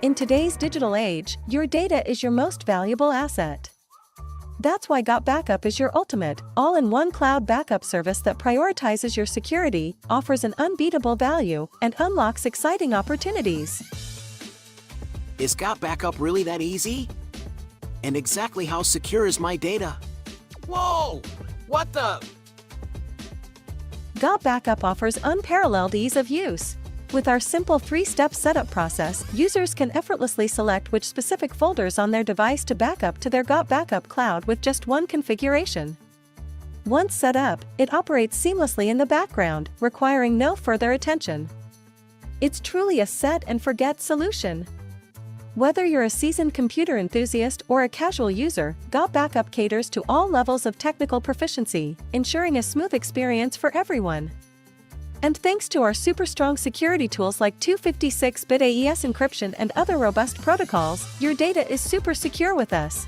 In today's digital age, your data is your most valuable asset. That's why GotBackup is your ultimate, all-in-one cloud backup service that prioritizes your security, offers an unbeatable value, and unlocks exciting opportunities. Is GotBackup really that easy? And exactly how secure is my data? Whoa! What the? GotBackup offers unparalleled ease of use. With our simple 3-step setup process, users can effortlessly select which specific folders on their device to back up to their GotBackup cloud with just one configuration. Once set up, it operates seamlessly in the background, requiring no further attention. It's truly a set-and-forget solution. Whether you're a seasoned computer enthusiast or a casual user, GotBackup caters to all levels of technical proficiency, ensuring a smooth experience for everyone. And thanks to our super strong security tools like 256-bit AES encryption and other robust protocols, your data is super secure with us.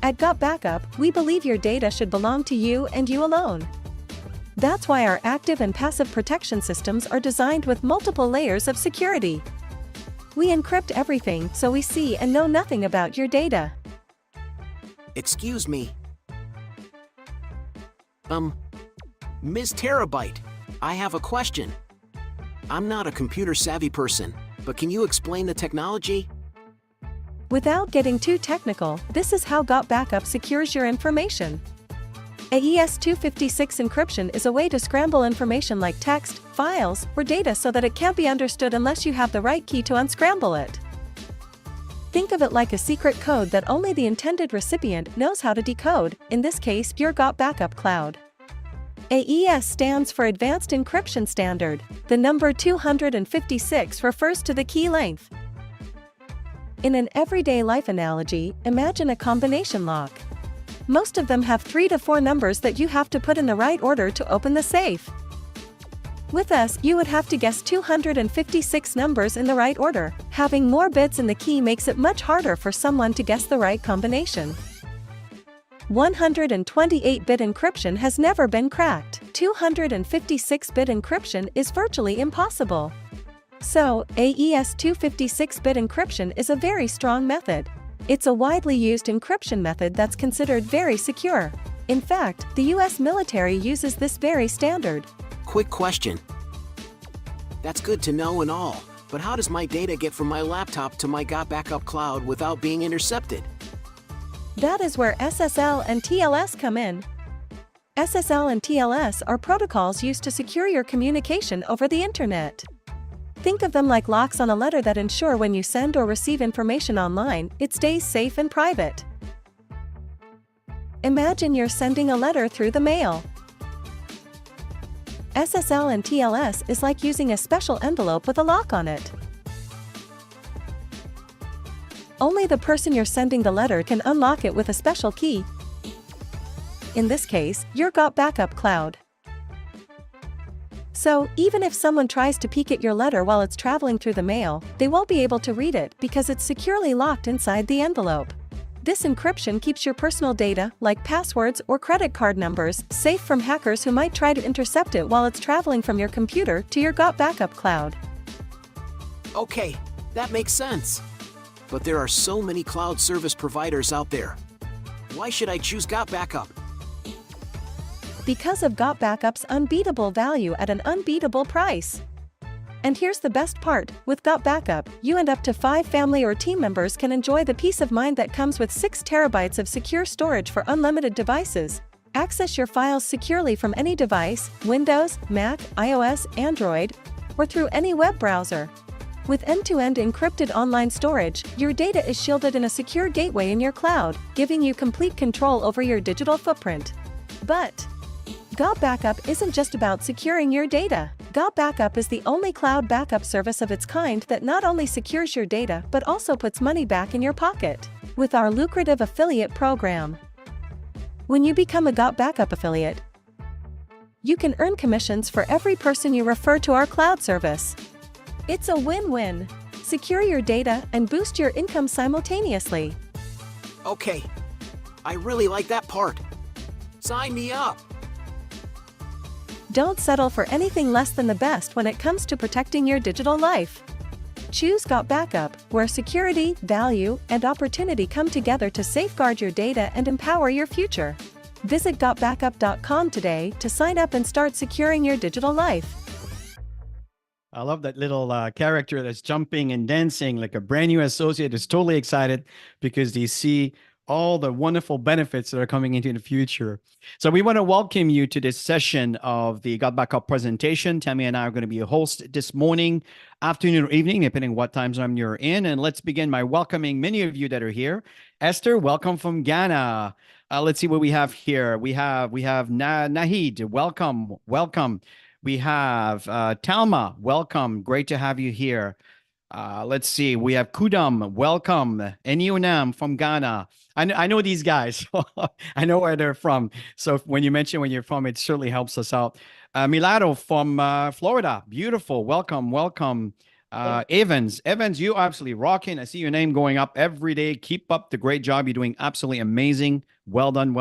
At GotBackup, we believe your data should belong to you and you alone. That's why our active and passive protection systems are designed with multiple layers of security. We encrypt everything so we see and know nothing about your data. Excuse me. Ms. Terabyte, I have a question. I'm not a computer-savvy person, but can you explain the technology? Without getting too technical, this is how GotBackup secures your information. AES 256 encryption is a way to scramble information like text, files, or data so that it can't be understood unless you have the right key to unscramble it. Think of it like a secret code that only the intended recipient knows how to decode, in this case, your GotBackup cloud. AES stands for Advanced Encryption Standard. The number 256 refers to the key length. In an everyday life analogy, imagine a combination lock. Most of them have 3 to 4 numbers that you have to put in the right order to open the safe. With us, you would have to guess 256 numbers in the right order. Having more bits in the key makes it much harder for someone to guess the right combination. 128-bit encryption has never been cracked. 256-bit encryption is virtually impossible. So, AES 256-bit encryption is a very strong method. It's a widely used encryption method that's considered very secure. In fact, the US military uses this very standard. Quick question. That's good to know and all, but how does my data get from my laptop to my GotBackup cloud without being intercepted? That is where SSL and TLS come in. SSL and TLS are protocols used to secure your communication over the internet. Think of them like locks on a letter that ensure when you send or receive information online, it stays safe and private. Imagine you're sending a letter through the mail. SSL and TLS is like using a special envelope with a lock on it. Only the person you're sending the letter can unlock it with a special key. In this case, your GotBackup cloud. So, even if someone tries to peek at your letter while it's traveling through the mail, they won't be able to read it because it's securely locked inside the envelope. This encryption keeps your personal data, like passwords or credit card numbers, safe from hackers who might try to intercept it while it's traveling from your computer to your GotBackup cloud. Okay, that makes sense. But there are so many cloud service providers out there. Why should I choose GotBackup? Because of GotBackup's unbeatable value at an unbeatable price. And here's the best part, with GotBackup, you and up to 5 family or team members can enjoy the peace of mind that comes with 6 terabytes of secure storage for unlimited devices. Access your files securely from any device, Windows, Mac, iOS, Android, or through any web browser. With end-to-end encrypted online storage, your data is shielded in a secure gateway in your cloud, giving you complete control over your digital footprint. But GotBackup isn't just about securing your data. GotBackup is the only cloud backup service of its kind that not only secures your data but also puts money back in your pocket with our lucrative affiliate program. When you become a GotBackup affiliate, you can earn commissions for every person you refer to our cloud service. It's a win-win. Secure your data and boost your income simultaneously. Okay, I really like that part. Sign me up. Don't settle for anything less than the best when it comes to protecting your digital life. Choose GotBackup, where security, value, and opportunity come together to safeguard your data and empower your future. Visit GotBackup.com today to sign up and start securing your digital life. I love that little character that's jumping and dancing like a brand new associate is totally excited because they see all the wonderful benefits that are coming into the future. So we want to welcome you to this session of the GotBackup presentation. Tammy and I are going to be a host this morning, afternoon, or evening, depending on what time zone you're in. And let's begin by welcoming many of you that are here. Esther, welcome from Ghana. Let's see what we have here. We have Nahid, welcome. We have Talma, welcome. Great to have you here. Let's see. We have Kudam, welcome. Eniunam from Ghana. I know these guys. I know where they're from. So when you mention when you're from, it certainly helps us out. Milado from Florida. Beautiful. Welcome. Evans, you absolutely rocking. I see your name going up every day. Keep up the great job. You're doing absolutely amazing. Well done.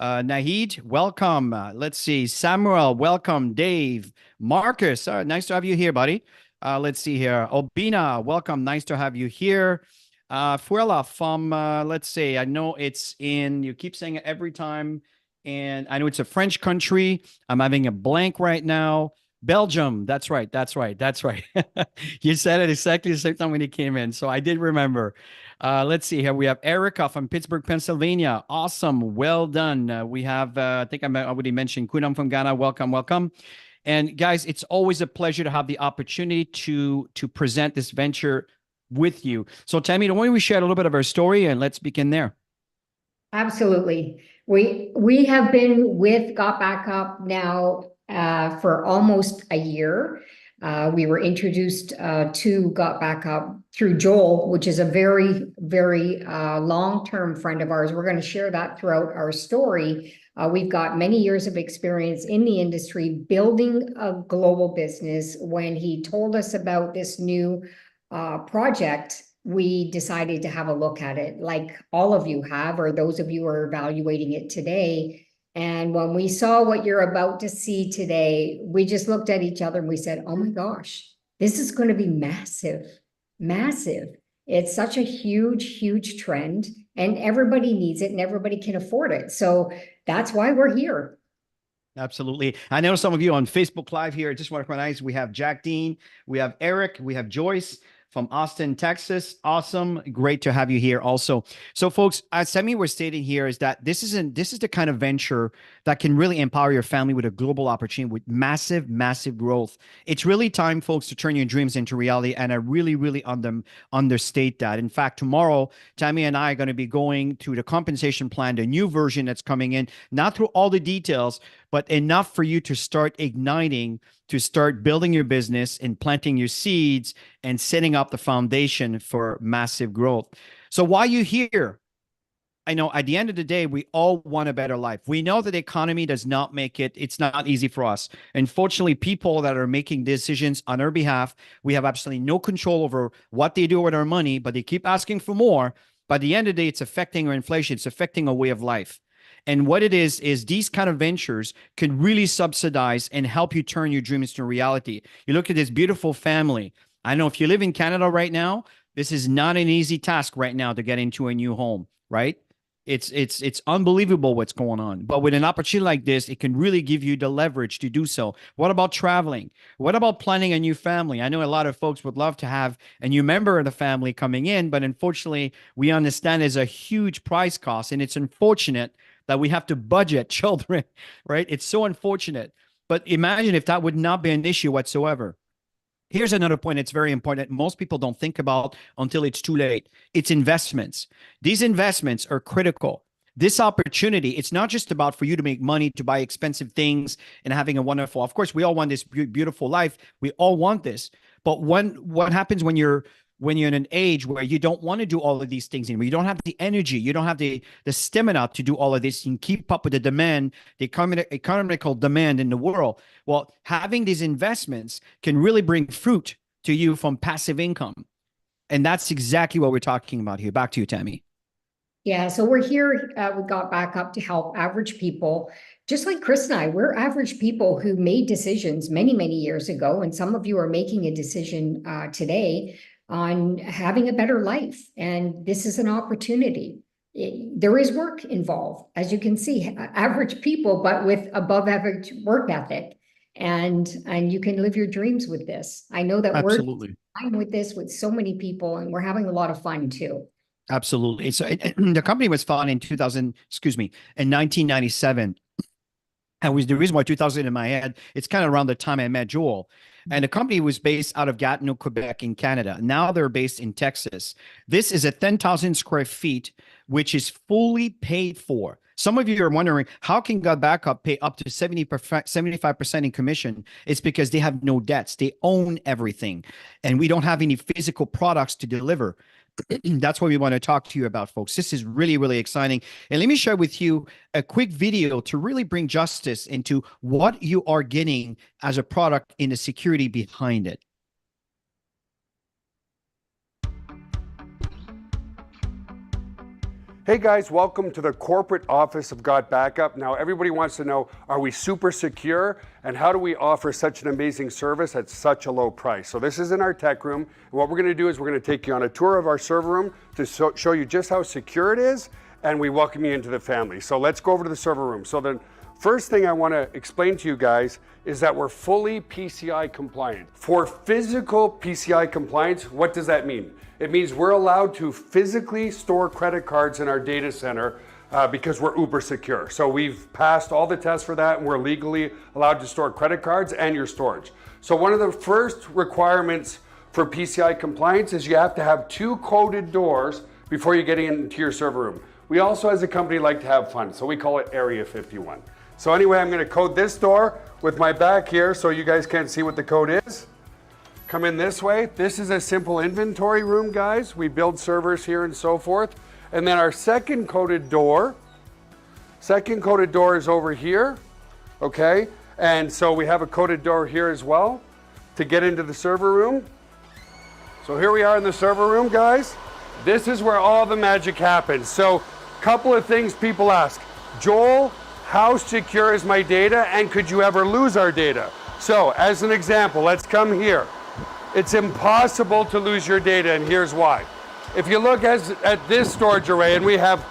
Nahid, welcome. Let's see. Samuel, welcome. Dave, Marcus, nice to have you here, buddy. Let's see here. Obina, welcome. Nice to have you here. Fuela from, let's see. I know it's in, you keep saying it every time, and I know it's a French country. I'm having a blank right now. Belgium. That's right. You said it exactly the same time when you came in, so I did remember. Let's see here. We have Erica from Pittsburgh, Pennsylvania. Awesome. Well done. We have, I think I already mentioned Kunam from Ghana. Welcome. And guys, it's always a pleasure to have the opportunity to present this venture with you. So Tammy, why don't we share a little bit of our story and let's begin there. Absolutely. We have been with GotBackup now for almost a year. We were introduced to GotBackup through Joel, which is a very, very long-term friend of ours. We're going to share that throughout our story. We've got many years of experience in the industry building a global business. When he told us about this new project, we decided to have a look at it, like all of you have, or those of you who are evaluating it today. And when we saw what you're about to see today, we just looked at each other and we said, oh my gosh, this is going to be massive. It's such a huge trend, and everybody needs it and everybody can afford it. So that's why we're here. Absolutely. I know some of you on Facebook Live here. I just want to recognize we have Jack Dean, we have Eric, we have Joyce from Austin, Texas. Awesome. Great to have you here also. So folks, as Sammy was stating here, is that this is the kind of venture that can really empower your family with a global opportunity with massive growth. It's really time, folks, to turn your dreams into reality. And I really understate that. In fact, tomorrow, Tammy and I are going to be going through the compensation plan, the new version that's coming in, not through all the details, but enough for you to start igniting, to start building your business and planting your seeds and setting up the foundation for massive growth. So why are you here? I know at the end of the day, we all want a better life. We know that the economy does not make it. It's not easy for us. Unfortunately, people that are making decisions on our behalf, we have absolutely no control over what they do with our money, but they keep asking for more. By the end of the day, it's affecting our inflation. It's affecting our way of life. And what it is these kind of ventures can really subsidize and help you turn your dreams into reality. You look at this beautiful family. I know if you live in Canada right now, this is not an easy task right now to get into a new home, right? It's unbelievable what's going on. But with an opportunity like this, it can really give you the leverage to do so. What about traveling? What about planning a new family? I know a lot of folks would love to have a new member of the family coming in, but unfortunately, we understand there's a huge price cost, and it's unfortunate that we have to budget children, right? It's so unfortunate. But imagine if that would not be an issue whatsoever. Here's another point that's very important that most people don't think about until it's too late. It's investments. These investments are critical. This opportunity, it's not just about for you to make money, to buy expensive things and having a wonderful, of course, we all want this beautiful life. We all want this. But what happens when you're in an age where you don't want to do all of these things anymore? You don't have the energy, you don't have the stamina to do all of this and keep up with the demand, the economical demand in the world. Well, having these investments can really bring fruit to you from passive income. And that's exactly what we're talking about here. Back to you, Tammy. Yeah, so we're here with Got Backup to help average people, just like Chris and I. We're average people who made decisions many, many years ago, and some of you are making a decision today on having a better life, and this is an opportunity. There is work involved, as you can see, average people, but with above average work ethic, and you can live your dreams with this. I know that Absolutely. we're with this with so many people, and we're having a lot of fun too. Absolutely. So the company was founded in 1997. And was the reason why 2000 in my head, it's kind of around the time I met Joel. And the company was based out of Gatineau, Quebec in Canada. Now they're based in Texas. This is a 10,000 square feet, which is fully paid for. Some of you are wondering, how can GotBackup pay up to 75% in commission? It's because they have no debts. They own everything. And we don't have any physical products to deliver. That's what we want to talk to you about, folks. This is really, really exciting. And let me share with you a quick video to really bring justice into what you are getting as a product and the security behind it. Hey guys, welcome to the corporate office of GotBackup. Now everybody wants to know, are we super secure? And how do we offer such an amazing service at such a low price? So this is in our tech room. And what we're gonna do is we're gonna take you on a tour of our server room to show you just how secure it is, and we welcome you into the family. So let's go over to the server room. So the first thing I wanna explain to you guys is that we're fully PCI compliant. For physical PCI compliance, what does that mean? It means we're allowed to physically store credit cards in our data center because we're uber secure. So we've passed all the tests for that, and we're legally allowed to store credit cards and your storage. So one of the first requirements for PCI compliance is you have to have 2 coded doors before you get into your server room. We also, as a company, like to have fun, so we call it Area 51. So anyway, I'm gonna code this door with my back here so you guys can't see what the code is. Come in this way. This is a simple inventory room, guys. We build servers here and so forth. And then our second coded door is over here, okay? And so we have a coded door here as well to get into the server room. So here we are in the server room, guys. This is where all the magic happens. So a couple of things people ask. Joel, how secure is my data, and could you ever lose our data? So as an example, let's come here. It's impossible to lose your data, and here's why. If you look at this storage array, and we have,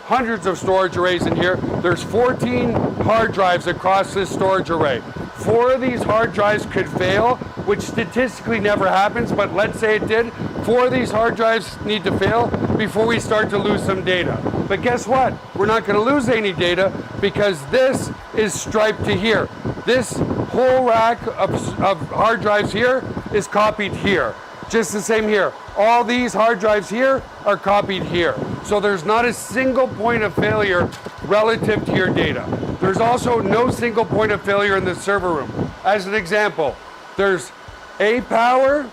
hundreds of storage arrays in here, there's 14 hard drives across this storage array. 4 of these hard drives could fail, which statistically never happens, but let's say it did. 4 of these hard drives need to fail before we start to lose some data. But guess what? We're not going to lose any data because this is striped to here. This whole rack of hard drives here is copied here. Just the same here. All these hard drives here are copied here. So there's not a single point of failure relative to your data. There's also no single point of failure in the server room. As an example, there's A power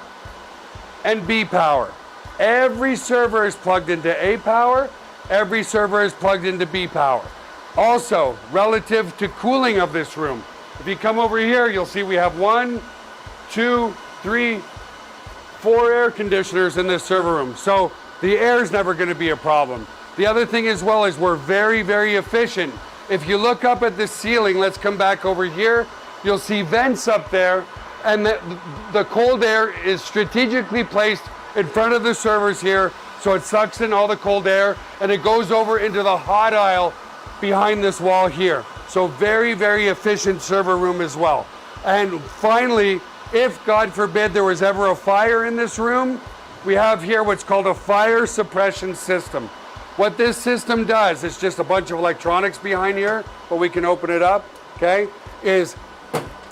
and B power. Every server is plugged into A power. Every server is plugged into B power. Also, relative to cooling of this room, if you come over here, you'll see we have 1, 2, 3, 4 air conditioners in this server room. So the air is never going to be a problem. The other thing as well is we're very, very efficient. If you look up at the ceiling, let's come back over here, you'll see vents up there, and the cold air is strategically placed in front of the servers here, so it sucks in all the cold air, and it goes over into the hot aisle behind this wall here. So very, very efficient server room as well. And finally, if God forbid there was ever a fire in this room, we have here what's called a fire suppression system. What this system does, it's just a bunch of electronics behind here, but we can open it up, okay, is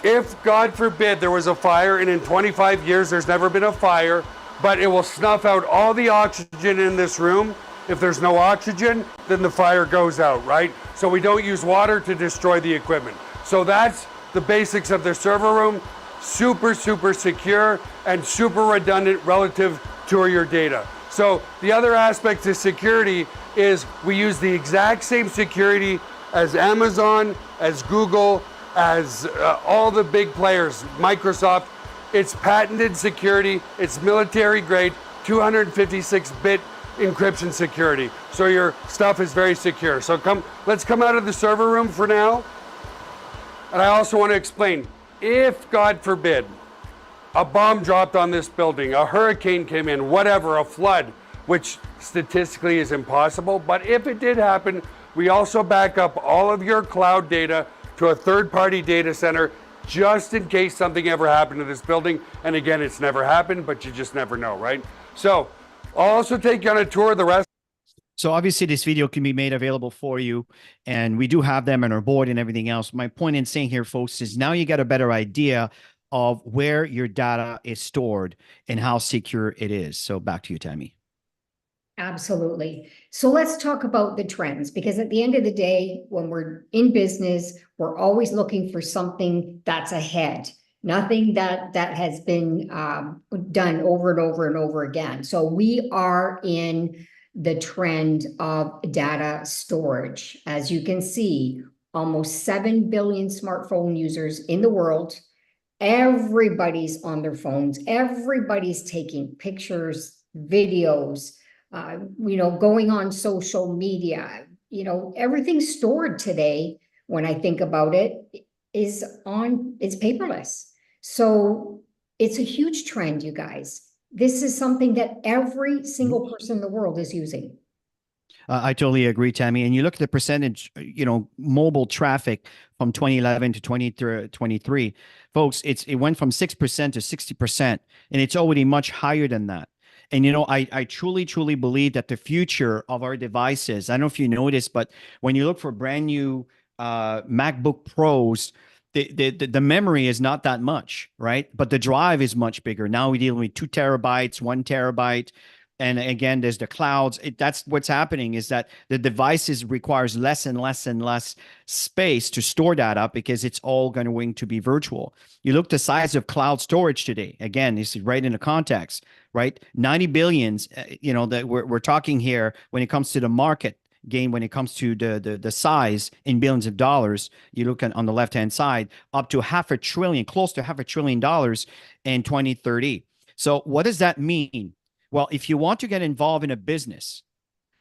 if God forbid there was a fire, and in 25 years there's never been a fire, but it will snuff out all the oxygen in this room. If there's no oxygen, then the fire goes out, right? So we don't use water to destroy the equipment. So that's the basics of the server room. Super, super secure and super redundant relative to your data. So the other aspect to security is we use the exact same security as Amazon, as Google, as all the big players, Microsoft. It's patented security, it's military grade, 256-bit encryption security. So your stuff is very secure. So let's come out of the server room for now. And I also want to explain, if God forbid, a bomb dropped on this building, a hurricane came in, whatever, a flood, which statistically is impossible, but if it did happen, we also back up all of your cloud data to a third-party data center just in case something ever happened to this building. And again, it's never happened, but you just never know, right? So I'll also take you on a tour of the rest. So obviously this video can be made available for you, and we do have them on our board and everything else. My point in saying here, folks, is now you got a better idea of where your data is stored and how secure it is. So back to you, Tammy. Absolutely. So let's talk about the trends, because at the end of the day, when we're in business, we're always looking for something that's ahead, nothing that has been done over and over and over again. So we are in the trend of data storage. As you can see, almost 7 billion smartphone users in the world. Everybody's on their phones. Everybody's taking pictures, videos, going on social media. Everything's stored today, when I think about it, it's paperless. So it's a huge trend, you guys. This is something that every single person in the world is using. I totally agree, Tammy. And you look at the percentage, mobile traffic from 2011 to 2023, folks, it went from 6% to 60%, and it's already much higher than that. And, I truly, truly believe that the future of our devices, I don't know if you noticed, but when you look for brand new MacBook Pros, the memory is not that much, right? But the drive is much bigger. Now we're dealing with 2 terabytes, 1 terabyte. And again, there's the clouds. That's what's happening, is that the devices requires less and less and less space to store data, because it's all going to be virtual. You look the size of cloud storage today. Again, this is right in the context, right? 90 billions, that we're talking here when it comes to the market gain, when it comes to the size in billions of dollars. You look on the left-hand side, up to $500 billion, close to $500 billion in 2030. So what does that mean? Well, if you want to get involved in a business,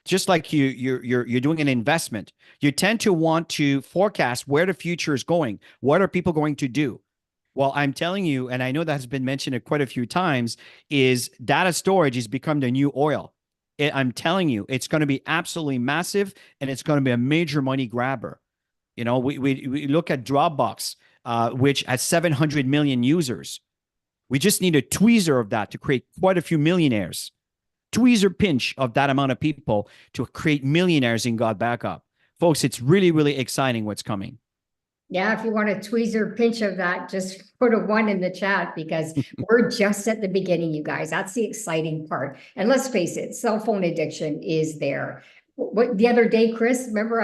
just like you're doing an investment, you tend to want to forecast where the future is going. What are people going to do? Well, I'm telling you, and I know that has been mentioned quite a few times, is data storage has become the new oil. I'm telling you, it's going to be absolutely massive, and it's going to be a major money grabber. We look at Dropbox, which has 700 million users. We just need a tweezer of that to create quite a few millionaires. Tweezer pinch of that amount of people to create millionaires in GotBackup. Folks, it's really, really exciting what's coming. Yeah, if you want a tweezer pinch of that, just put a 1 in the chat, because we're just at the beginning, you guys. That's the exciting part. And let's face it, cell phone addiction is there. The other day, Chris, remember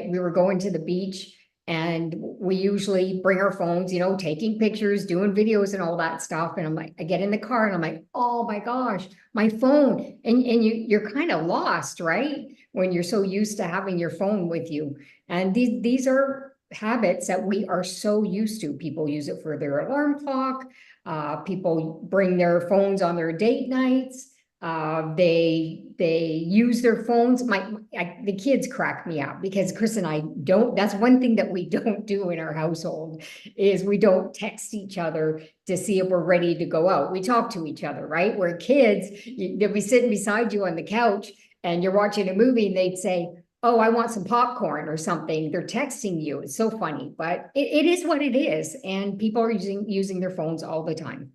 we were going to the beach, and we usually bring our phones, taking pictures, doing videos and all that stuff. And I'm like, I get in the car and I'm like, oh my gosh, my phone. And you're kind of lost, right? When you're so used to having your phone with you. And these are habits that we are so used to. People use it for their alarm clock. People bring their phones on their date nights. They use their phones. The kids crack me up, because Chris and I don't. That's one thing that we don't do in our household, is we don't text each other to see if we're ready to go out. We talk to each other, right? We're kids. They'll be sitting beside you on the couch, and you're watching a movie, and they'd say, oh, I want some popcorn or something. They're texting you. It's so funny, but it is what it is. And people are using their phones all the time.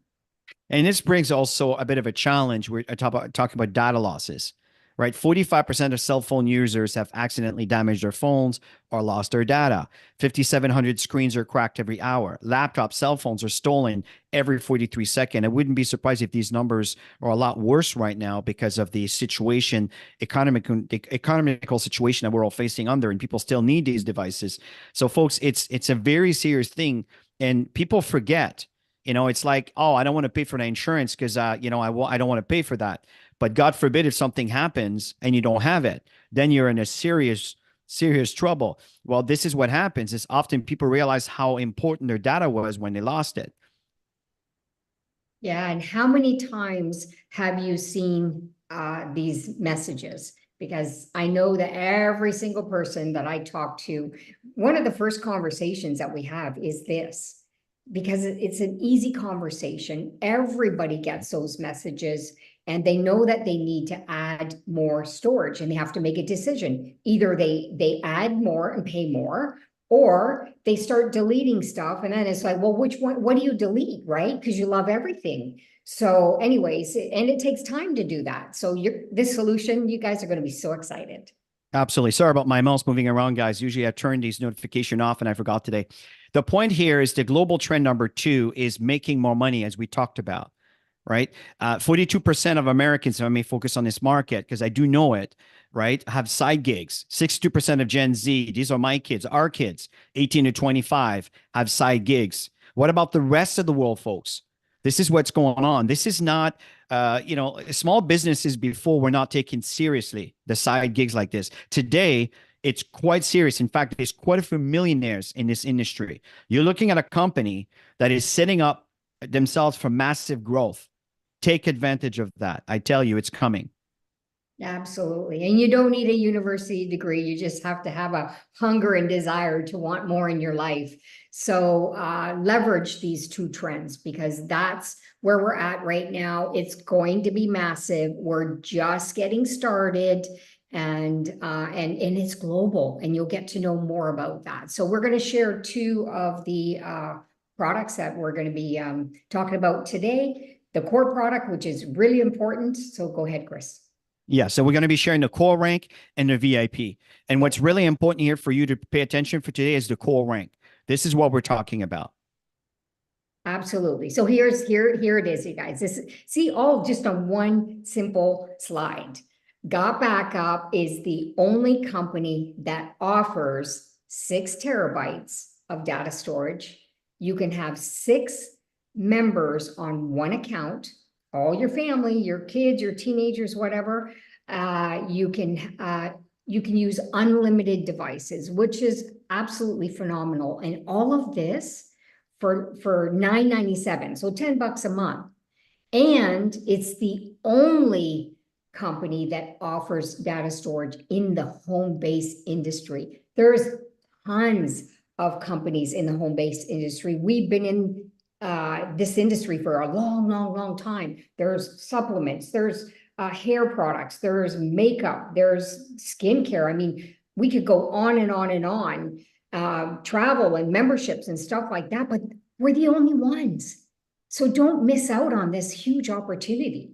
And this brings also a bit of a challenge. We're talking about data losses, right? 45% of cell phone users have accidentally damaged their phones or lost their data. 5,700 screens are cracked every hour. Laptop cell phones are stolen every 43 seconds. I wouldn't be surprised if these numbers are a lot worse right now because of the economical situation that we're all facing under, and people still need these devices. So folks, it's a very serious thing, and people forget. It's like, oh, I don't want to pay for the insurance because, I don't want to pay for that. But God forbid if something happens and you don't have it, then you're in a serious trouble. Well, this is what happens, is often people realize how important their data was when they lost it. Yeah. And how many times have you seen these messages, because I know that every single person that I talk to, one of the first conversations that we have is this, because it's an easy conversation. Everybody gets those messages and they know that they need to add more storage and they have to make a decision. Either they add more and pay more, or they start deleting stuff. And then it's like, well, which one, what do you delete, right? Because you love everything. So anyways, and it takes time to do that. So this solution, you guys are going to be so excited. Absolutely. Sorry about my mouse moving around, guys. Usually I turn these notifications off and I forgot today. The point here is the global trend number 2 is making more money, as we talked about, right? 42% of Americans, I may focus on this market because I do know it, right, have side gigs. 62% of Gen Z, these are my kids, our kids, 18 to 25, have side gigs. What about the rest of the world, folks? This is what's going on. This is not, small businesses before were not taken seriously, the side gigs like this. Today, it's quite serious. In fact, there's quite a few millionaires in this industry. You're looking at a company that is setting up themselves for massive growth. Take advantage of that. I tell you, it's coming. Absolutely. And you don't need a university degree. You just have to have a hunger and desire to want more in your life. So leverage these 2 trends, because that's where we're at right now. It's going to be massive. We're just getting started, and it's global, and you'll get to know more about that. So we're going to share 2 of the products that we're going to be talking about today. The core product, which is really important. So go ahead, Chris. Yeah, so we're going to be sharing the core rank and the VIP. And what's really important here for you to pay attention for today is the core rank. This is what we're talking about. Absolutely. So here it is, you guys. See, all just on one simple slide. GotBackup is the only company that offers 6 terabytes of data storage. You can have 6 members on one account, all your family, your kids, your teenagers, whatever. You can use unlimited devices, which is absolutely phenomenal. And all of this for $9.97, so $10 a month. And it's the only company that offers data storage in the home-based industry. There's tons of companies in the home-based industry. We've been in this industry for a long time. There's supplements, there's hair products, there's makeup, there's skincare. I mean, we could go on and on and on, travel and memberships and stuff like that, but we're the only ones. So don't miss out on this huge opportunity.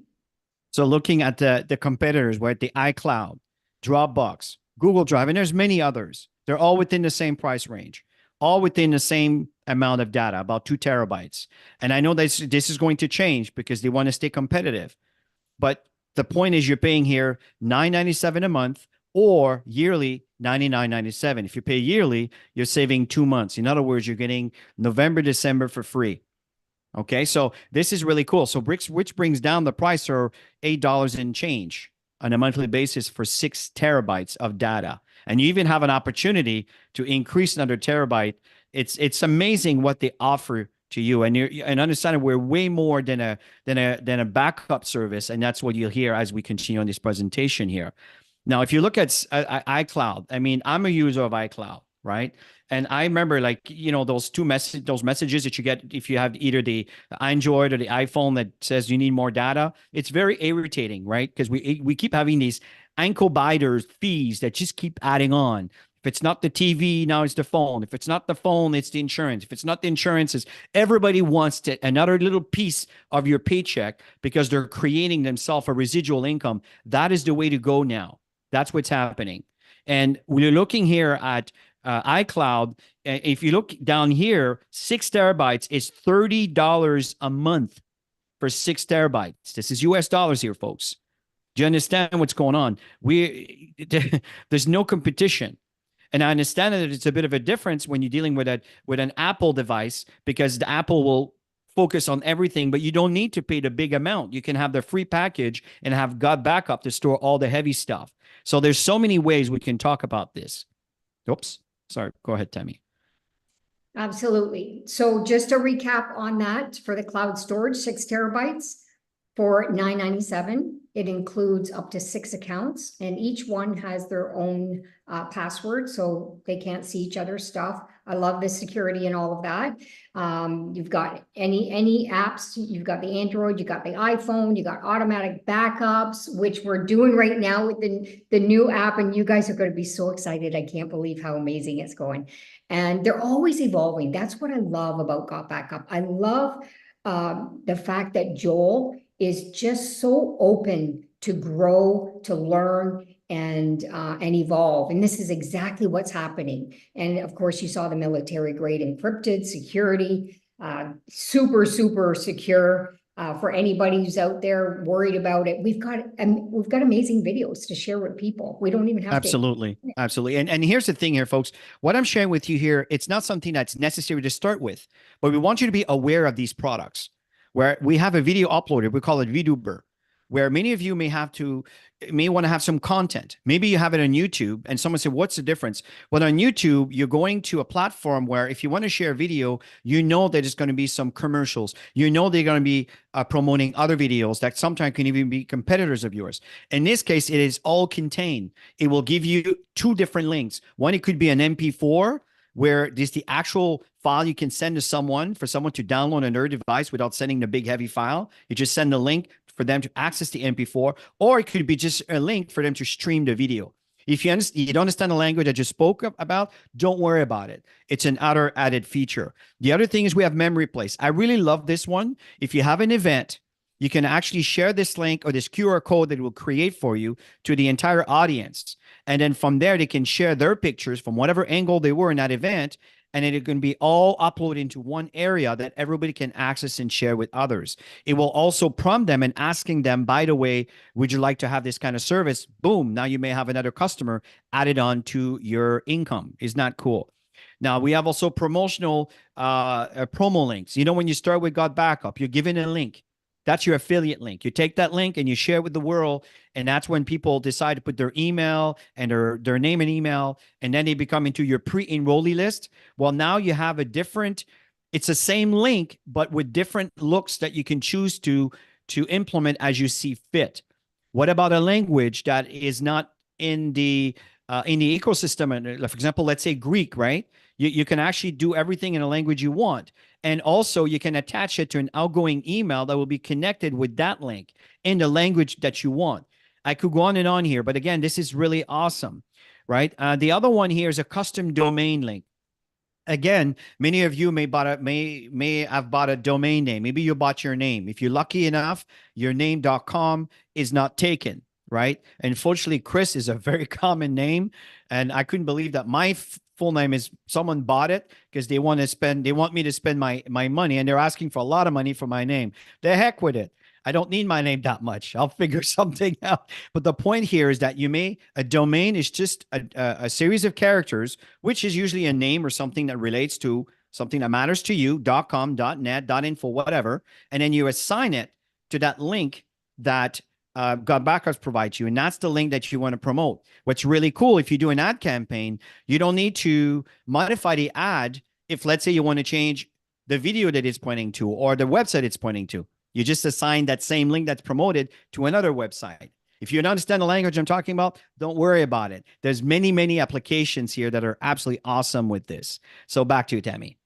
So looking at the competitors, right, the iCloud, Dropbox, Google Drive, and there's many others. They're all within the same price range, all within the same amount of data, about 2 terabytes. And I know this is going to change because they want to stay competitive. But the point is, you're paying here $9.97 a month or yearly $99.97. If you pay yearly, you're saving 2 months. In other words, you're getting November, December for free. Okay, so this is really cool. So which brings down the price for $8 and change on a monthly basis for 6 terabytes of data. And you even have an opportunity to increase another terabyte. It's amazing what they offer to you, and understand we're way more than a backup service, and that's what you'll hear as we continue on this presentation here. Now, if you look at iCloud, I mean, I'm a user of iCloud, right? And I remember, like, those messages that you get if you have either the Android or the iPhone that says you need more data. It's very irritating, right? Because we keep having these ankle biters fees that just keep adding on. If it's not the TV, now it's the phone. If it's not the phone, it's the insurance. If it's not the insurance, it's everybody wants another little piece of your paycheck because they're creating themselves a residual income. That is the way to go now. That's what's happening. And we're looking here at iCloud. If you look down here, 6 terabytes is $30 a month for 6 terabytes. This is US dollars here, folks. Do you understand what's going on? There's no competition. And I understand that it's a bit of a difference when you're dealing with an Apple device, because the Apple will focus on everything, but you don't need to pay the big amount. You can have the free package and have GotBackup to store all the heavy stuff. So there's so many ways we can talk about this. Oops, sorry. Go ahead, Tammy. Absolutely. So just a recap on that for the cloud storage, 6 terabytes. For $9.97, it includes up to 6 accounts, and each one has their own password, so they can't see each other's stuff. I love the security and all of that. You've got any apps, you've got the Android, you've got the iPhone, you got automatic backups, which we're doing right now with the new app, and you guys are going to be so excited. I can't believe how amazing it's going. And they're always evolving. That's what I love about GotBackup. I love the fact that Joel is just so open to grow, to learn, and evolve. And this is exactly what's happening. And of course, you saw the military grade encrypted security, super, super secure. For anybody who's out there worried about it, we've got amazing videos to share with people. We don't even have Absolutely. Absolutely. And here's the thing here, folks. What I'm sharing with you here, it's not something that's necessary to start with, but we want you to be aware of these products. Where we have a video uploaded, we call it VTuber, where many of you may want to have some content. Maybe you have it on YouTube and someone said, what's the difference? Well, on YouTube, you're going to a platform where if you want to share a video, you know that there's going to be some commercials. You know they're going to be promoting other videos that sometimes can even be competitors of yours. In this case, it is all contained. It will give you 2 different links. One, it could be an MP4, where there's the actual file you can send to someone for someone to download on their device without sending the big heavy file. You just send the link for them to access the MP4, or it could be just a link for them to stream the video. If you don't understand the language I just spoke about, don't worry about it. It's an other added feature. The other thing is we have memory place. I really love this one. If you have an event, you can actually share this link or this QR code that it will create for you to the entire audience. And then from there, they can share their pictures from whatever angle they were in that event. And it can be all uploaded into one area that everybody can access and share with others. It will also prompt them and asking them, by the way, would you like to have this kind of service? Boom. Now you may have another customer added on to your income. Isn't that cool? Now, we have also promotional promo links. You know, when you start with GotBackup, you're given a link. That's your affiliate link. You take that link and you share it with the world. And that's when people decide to put their email and their name and email, and then they become into your pre-enrollee list. Well, now you have it's the same link, but with different looks that you can choose to implement as you see fit. What about a language that is not in the ecosystem? And for example, let's say Greek, right? You can actually do everything in a language you want. And also you can attach it to an outgoing email that will be connected with that link in the language that you want. I could go on and on here, but again, this is really awesome, right? The other one here is a custom domain link. Again, many of you may have bought a domain name. Maybe you bought your name. If you're lucky enough, your name.com is not taken, right? Unfortunately, Chris is a very common name, and I couldn't believe that my full name is someone bought it because they want me to spend my money, and they're asking for a lot of money for my name. The heck with it. I don't need my name that much. I'll figure something out. But the point here is that a domain is just a series of characters, which is usually a name or something that relates to something that matters to you, .com, .net, .info, whatever. And then you assign it to that link that GotBackup provides you. And that's the link that you want to promote. What's really cool, if you do an ad campaign, you don't need to modify the ad if, let's say, you want to change the video that it's pointing to or the website it's pointing to. You just assign that same link that's promoted to another website. If you don't understand the language I'm talking about, don't worry about it. There's many, many applications here that are absolutely awesome with this. So back to you, Tammy.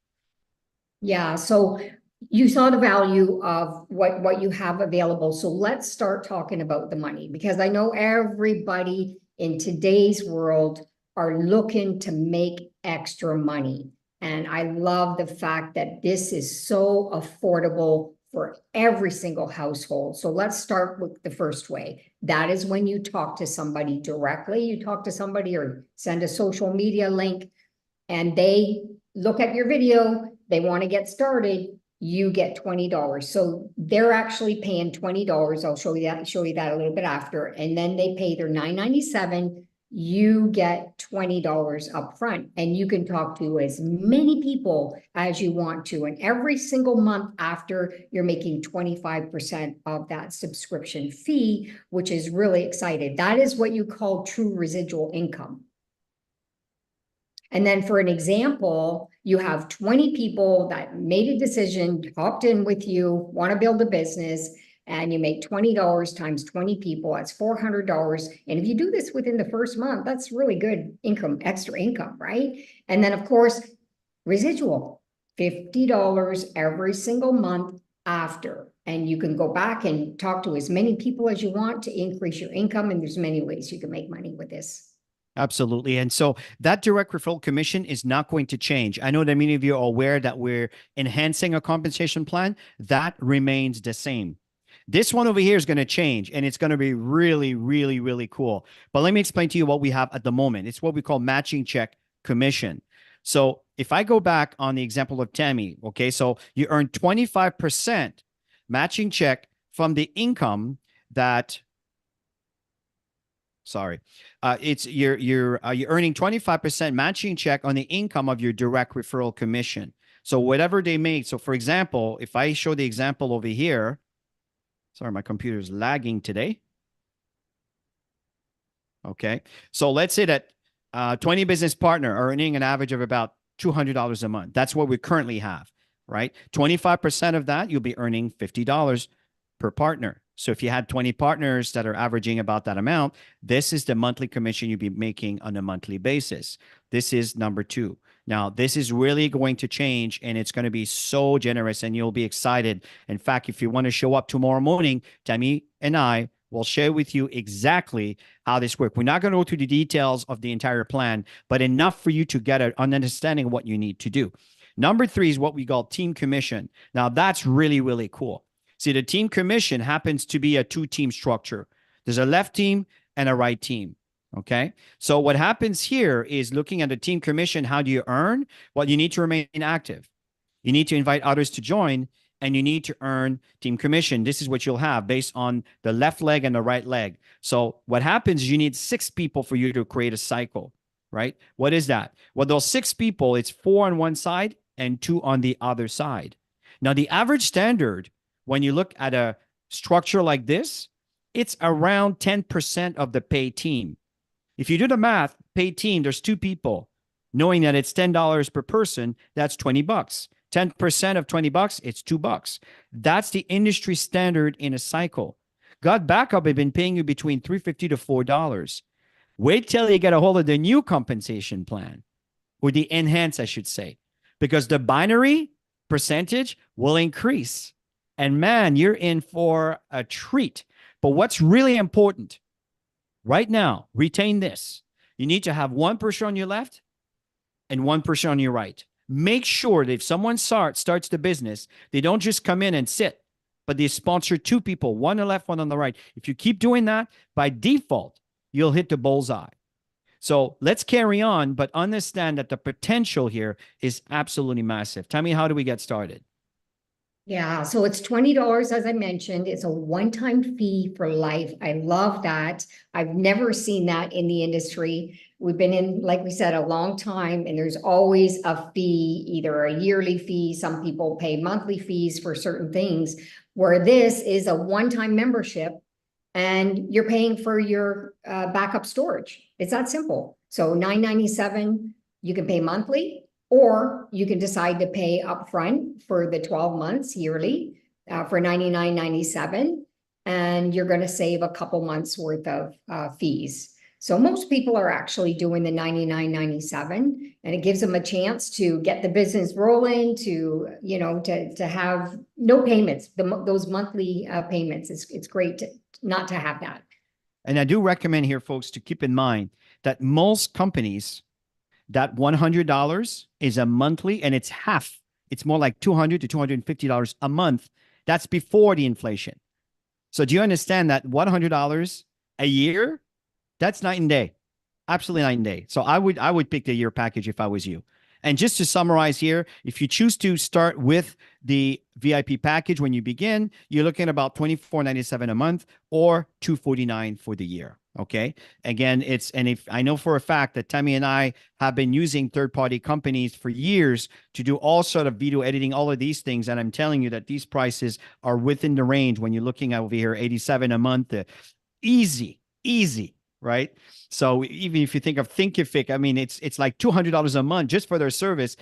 Yeah, so you saw the value of what you have available. So let's start talking about the money, because I know everybody in today's world are looking to make extra money. And I love the fact that this is so affordable for every single household. So let's start with the first way. That is when you talk to somebody directly. You talk to somebody or send a social media link, and they look at your video, they want to get started, you get $20. So they're actually paying $20. I'll show you that a little bit after. And then they pay their $9.97. You get $20 up front, and you can talk to as many people as you want to. And every single month after, you're making 25% of that subscription fee, which is really exciting. That is what you call true residual income. And then for an example, you have 20 people that made a decision, hopped in with you, want to build a business, and you make $20 times 20 people, that's $400. And if you do this within the first month, that's really good income, extra income, right? And then of course, residual, $50 every single month after. And you can go back and talk to as many people as you want to increase your income. And there's many ways you can make money with this. Absolutely. And so that direct referral commission is not going to change. I know that many of you are aware that we're enhancing a compensation plan. That remains the same. This one over here is going to change, and it's going to be really, really, really cool. But let me explain to you what we have at the moment. It's what we call matching check commission. So if I go back on the example of Tammy, okay, so you earn 25% matching check from the income that, it's you're earning 25% matching check on the income of your direct referral commission. So whatever they make. So for example, if I show the example over here, sorry, my computer is lagging today. Okay, so let's say that 20 business partner are earning an average of about $200 a month. That's what we currently have, right? 25% of that, you'll be earning $50 per partner. So if you had 20 partners that are averaging about that amount, this is the monthly commission you'll be making on a monthly basis. This is number two. Now, this is really going to change, and it's going to be so generous, and you'll be excited. In fact, if you want to show up tomorrow morning, Tammy and I will share with you exactly how this works. We're not going to go through the details of the entire plan, but enough for you to get an understanding of what you need to do. Number three is what we call team commission. Now, that's really, really cool. See, the team commission happens to be a two-team structure. There's a left team and a right team, okay? So what happens here is looking at the team commission, how do you earn? Well, you need to remain active. You need to invite others to join, and you need to earn team commission. This is what you'll have based on the left leg and the right leg. So what happens is you need 6 people for you to create a cycle, right? What is that? Well, those 6 people, it's 4 on one side and 2 on the other side. Now, the average standard, when you look at a structure like this, it's around 10% of the paid team. If you do the math, paid team, there's 2 people. Knowing that it's $10 per person, that's $20. 10% of $20, it's $2. That's the industry standard in a cycle. GotBackup have been paying you between $3.50 to $4. Wait till you get a hold of the new compensation plan, or the enhanced, I should say, because the binary percentage will increase. And man, you're in for a treat. But what's really important right now, retain this. You need to have 1 person on your left and 1 person on your right. Make sure that if someone starts the business, they don't just come in and sit, but they sponsor 2 people, 1 on the left, 1 on the right. If you keep doing that, by default, you'll hit the bullseye. So let's carry on, but understand that the potential here is absolutely massive. Tell me, how do we get started? Yeah, so it's $20, as I mentioned. It's a one-time fee for life. I love that. I've never seen that in the industry. We've been in, like we said, a long time, and there's always a fee, either a yearly fee. Some people pay monthly fees for certain things, where this is a one-time membership, and you're paying for your backup storage. It's that simple. So $9.97, you can pay monthly, or you can decide to pay upfront for the 12 months yearly for $99.97, and you're going to save a couple months worth of fees. So most people are actually doing the $99.97, and it gives them a chance to get the business rolling, to, you know, to have no payments, those monthly payments. It's great not to have that. And I do recommend here, folks, to keep in mind that most companies, that $100 is a monthly, and it's half. It's more like $200 to $250 a month. That's before the inflation. So do you understand that $100 a year? That's night and day. Absolutely night and day. So I would pick the year package if I was you. And just to summarize here, if you choose to start with the VIP package when you begin, you're looking at about $24.97 a month or $249 for the year. Okay. Again, if I know for a fact that Tammy and I have been using third-party companies for years to do all sort of video editing, all of these things. And I'm telling you that these prices are within the range when you're looking at over here, $87 a month, easy, right? So even if you think of Thinkific, I mean, it's like $200 a month just for their service.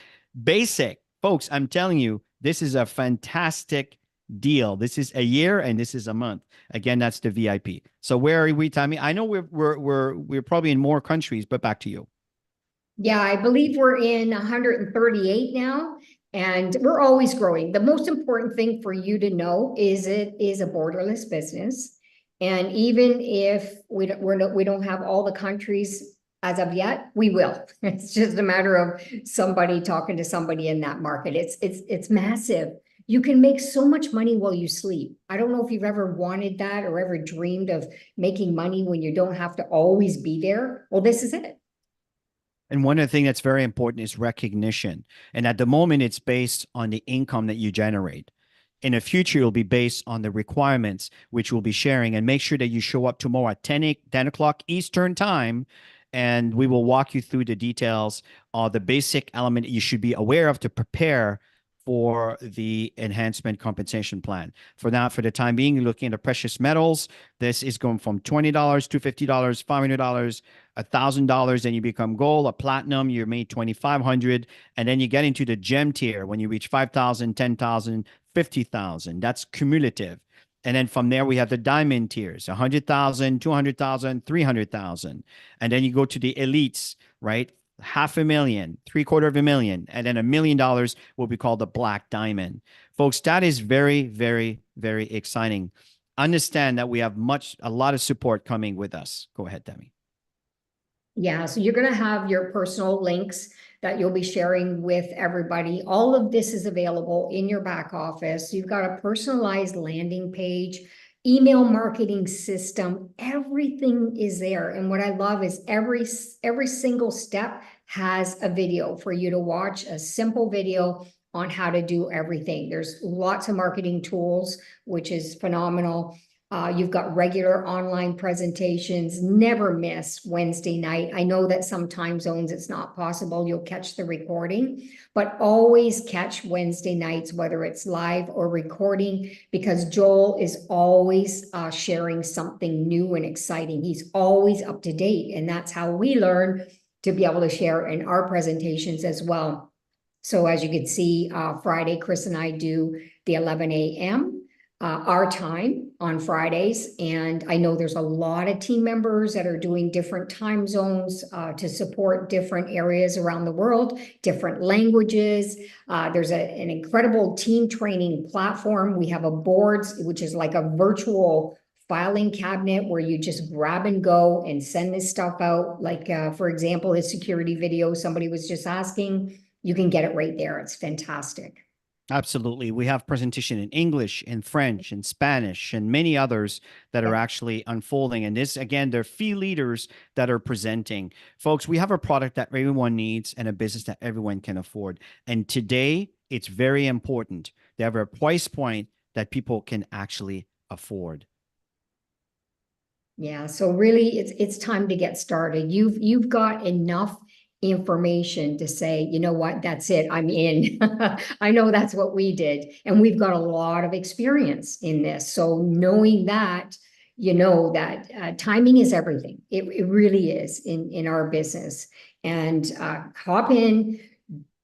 Basic, folks, I'm telling you, this is a fantastic deal. This is a year and this is a month. Again, that's the VIP. So where are we, Tammy? I know we're probably in more countries, but back to you. Yeah, I believe we're in 138 now, and we're always growing. The most important thing for you to know is it is a borderless business. And even if we don't have all the countries as of yet, we will. It's just a matter of somebody talking to somebody in that market. It's massive. You can make so much money while you sleep. I don't know if you've ever wanted that or ever dreamed of making money when you don't have to always be there. Well, this is it. And one of the things that's very important is recognition. And at the moment, it's based on the income that you generate. In the future, it'll be based on the requirements, which we'll be sharing. And make sure that you show up tomorrow at 10 o'clock Eastern time. And we will walk you through the details of the basic element you should be aware of to prepare for the enhancement compensation plan. For now, for the time being, you're looking at the precious metals. This is going from $20 to $50, $500, $1,000. Then you become gold, a platinum, you're made $2,500. And then you get into the gem tier when you reach 5,000, 10,000, 50,000. That's cumulative. And then from there, we have the diamond tiers, 100,000, 200,000, 300,000. And then you go to the elites, right? $500,000, $750,000, and then $1 million will be called the black diamond. Folks, that is very, very, very exciting. Understand that we have a lot of support coming with us. Go ahead, Tammy. Yeah, so you're going to have your personal links that you'll be sharing with everybody. All of this is available in your back office. You've got a personalized landing page, email marketing system, everything is there. And what I love is every single step has a video for you to watch, a simple video on how to do everything. There's lots of marketing tools, which is phenomenal. You've got regular online presentations. Never miss Wednesday night. I know that some time zones it's not possible. You'll catch the recording, but always catch Wednesday nights, whether it's live or recording, because Joel is always sharing something new and exciting. He's always up to date, and that's how we learn to be able to share in our presentations as well. So as you can see, Friday, Chris and I do the 11 a.m. Our time on Fridays. And I know there's a lot of team members that are doing different time zones to support different areas around the world, different languages. There's an incredible team training platform. We have a boards, which is like a virtual filing cabinet where you just grab and go and send this stuff out. Like, for example, a security video somebody was just asking, you can get it right there. It's fantastic. Absolutely. We have presentation in English, in French, in Spanish, and many others that are actually unfolding. And this, again, they're fee leaders that are presenting. Folks, we have a product that everyone needs and a business that everyone can afford. And today, it's very important to have a price point that people can actually afford. Yeah, so really it's time to get started. You've got enough information to say, you know what, that's it, I'm in. I know that's what we did. And we've got a lot of experience in this. So knowing that, you know that timing is everything. It really is in our business. And hop in.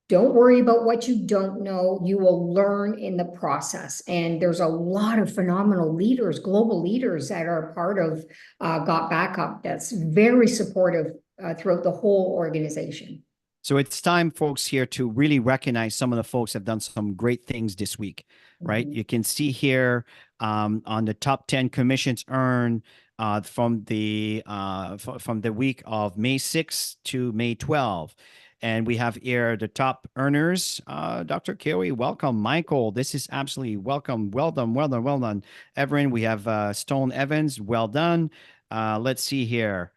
Don't worry about what you don't know. You will learn in the process. And there's a lot of phenomenal leaders, global leaders that are part of GotBackup that's very supportive throughout the whole organization. So it's time, folks, here to really recognize some of the folks that have done some great things this week, right? You can see here on the top 10 commissions earned from the week of May 6th to May 12th. And we have here the top earners. Dr. Kerry, welcome. Michael, this is absolutely welcome. Well done, well done, well done. Evelyn, we have Stone Evans, well done. Let's see here.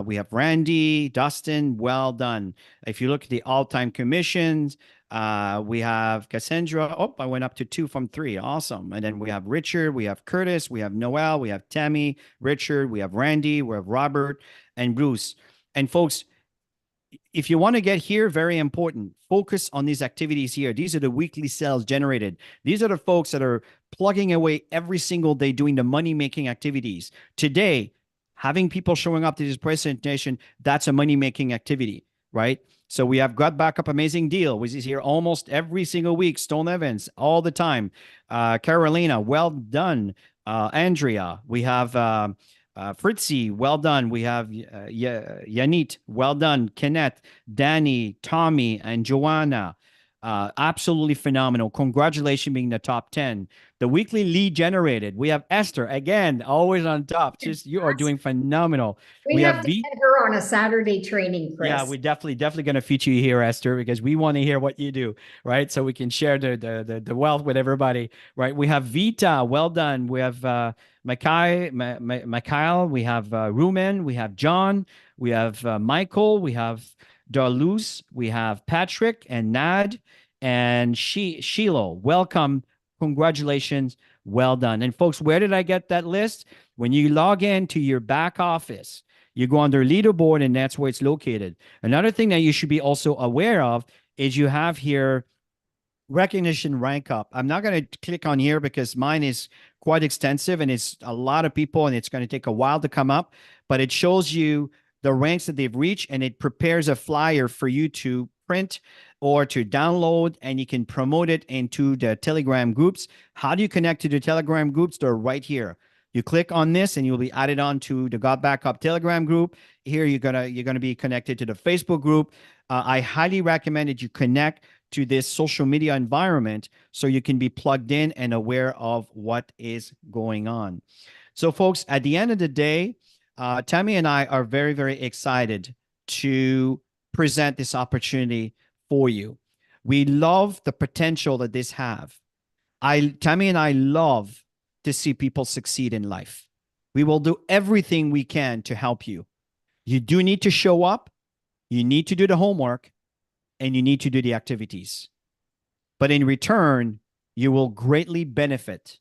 We have Randy, Dustin, well done. If you look at the all-time commissions, we have Cassandra. Oh, I went up to 2 from 3. Awesome. And then we have Richard, we have Curtis, we have Noel, we have Tammy, Richard, we have Randy, we have Robert, and Bruce. And folks, if you want to get here, very important, focus on these activities here. These are the weekly sales generated. These are the folks that are plugging away every single day doing the money-making activities. Today, having people showing up to this presentation, that's a money-making activity, right? So we have Got Backup Amazing Deal, which is here almost every single week. Stone Evans, all the time. Carolina, well done. Andrea, we have Fritzy, well done. We have Yanit, well done. Kenneth, Danny, Tommy, and Joanna. Absolutely phenomenal. Congratulations being the top 10. The weekly lead generated. We have Esther, again, always on top. Just you are doing phenomenal. We have to get her on a Saturday training, Chris. Yeah, we definitely going to feature you here, Esther, because we want to hear what you do, right? So we can share the wealth with everybody, right? We have Vita, well done. We have Mikhail, we have Rumen, we have John, we have Michael, we have Darluz, we have Patrick and Nad and Sheila. Welcome. Congratulations. Well done. And folks, where did I get that list? When you log in to your back office, you go under leaderboard and that's where it's located. Another thing that you should be also aware of is you have here recognition rank up. I'm not going to click on here because mine is quite extensive and it's a lot of people and it's going to take a while to come up, but it shows you the ranks that they've reached and it prepares a flyer for you to print or to download, and you can promote it into the Telegram groups. How do you connect to the Telegram groups? They're right here. You click on this and you'll be added on to the Got Backup Telegram group. Here you're gonna be connected to the Facebook group. I highly recommend that you connect to this social media environment so you can be plugged in and aware of what is going on. So folks, at the end of the day, Tammy and I are very, very excited to present this opportunity for you. We love the potential that this have. Tammy and I love to see people succeed in life. We will do everything we can to help you. You do need to show up. You need to do the homework and you need to do the activities. But in return, you will greatly benefit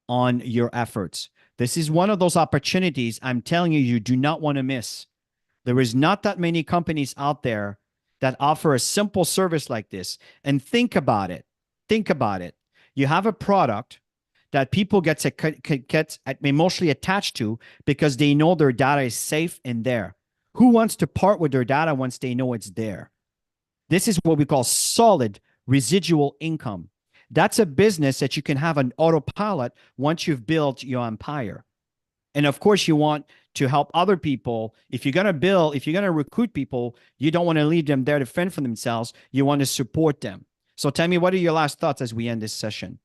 on your efforts. This is one of those opportunities I'm telling you, you do not want to miss. There is not that many companies out there that offer a simple service like this. And think about it. Think about it. You have a product that people get emotionally attached to because they know their data is safe and there. Who wants to part with their data once they know it's there? This is what we call solid residual income. That's a business that you can have on autopilot once you've built your empire. And of course, you want to help other people. If you're going to recruit people, you don't want to leave them there to fend for themselves. You want to support them. So tell me, what are your last thoughts as we end this session?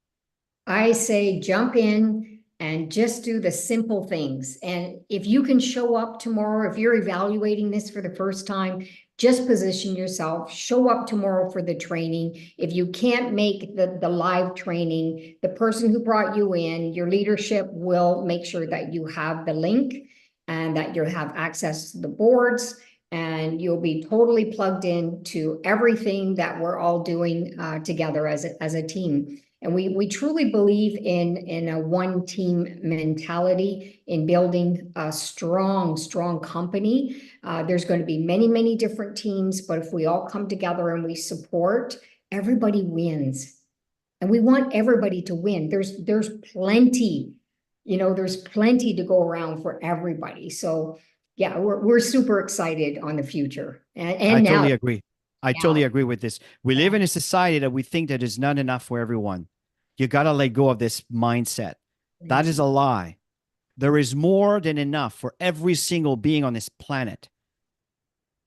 I say jump in and just do the simple things. And if you can show up tomorrow, if you're evaluating this for the first time, just position yourself, show up tomorrow for the training. If you can't make the live training, the person who brought you in, your leadership will make sure that you have the link and that you have access to the boards, and you'll be totally plugged in to everything that we're all doing together as a team. And we truly believe in a one team mentality, in building a strong company. There's going to be many different teams, but if we all come together and we support, everybody wins. And we want everybody to win. There's plenty, there's plenty to go around for everybody. So yeah, we're super excited on the future. And I now, totally agree. I totally agree with this. We live in a society that we think that is not enough for everyone. You got to let go of this mindset. That is a lie. There is more than enough for every single being on this planet.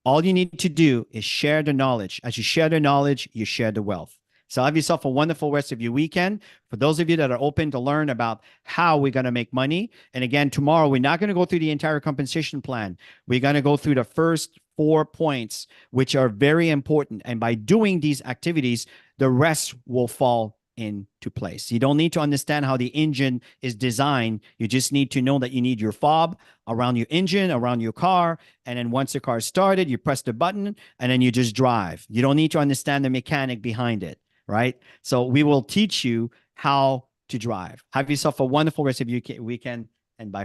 All you need to do is share the knowledge. As you share the knowledge, you share the wealth. So have yourself a wonderful rest of your weekend. For those of you that are open to learn about how we're going to make money. And again, tomorrow, we're not going to go through the entire compensation plan. We're going to go through the first 4 points, which are very important. And by doing these activities, the rest will fall into place. You don't need to understand how the engine is designed. You just need to know that you need your fob around your engine, around your car. And then once the car is started, you press the button and then you just drive. You don't need to understand the mechanic behind it, right? So we will teach you how to drive. Have yourself a wonderful rest of your weekend, and bye.